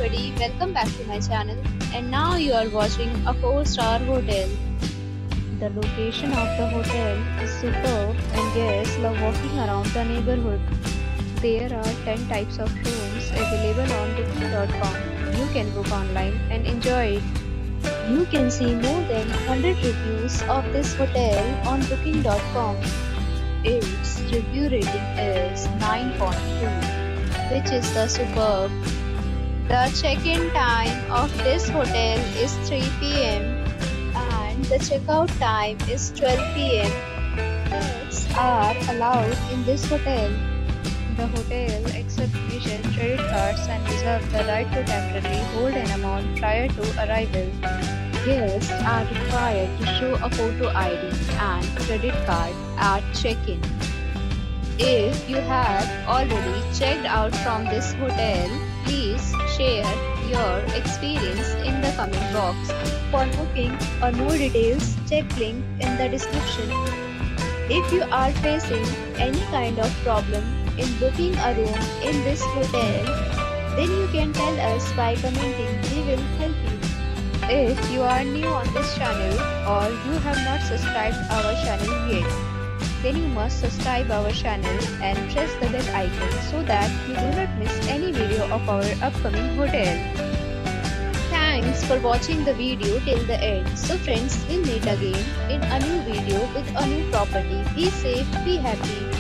everybody, welcome back to my channel, and now you are watching a 4-star hotel. The location of the hotel is superb and guests love walking around the neighborhood. There are 10 types of rooms available on booking.com. You can book online and enjoy it. You can see more than 100 reviews of this hotel on booking.com. Its review rating is 9.2, which is the superb. The check-in time of this hotel is 3 p.m. and the checkout time is 12 p.m. Pets are allowed in this hotel. The hotel accepts major credit cards and reserves the right to temporarily hold an amount prior to arrival. Guests are required to show a photo ID and credit card at check-in. If you have already checked out from this hotel, please share your experience in the comment box. For booking or more details, check link in the description. If you are facing any kind of problem in booking a room in this hotel, then you can tell us by commenting. We will help you. If you are new on this channel or you have not subscribed our channel yet, then you must subscribe our channel and press the bell icon so that you do not miss any video of our upcoming hotel. Thanks for watching the video till the end. So friends, we'll meet again in a new video with a new property. Be safe, be happy.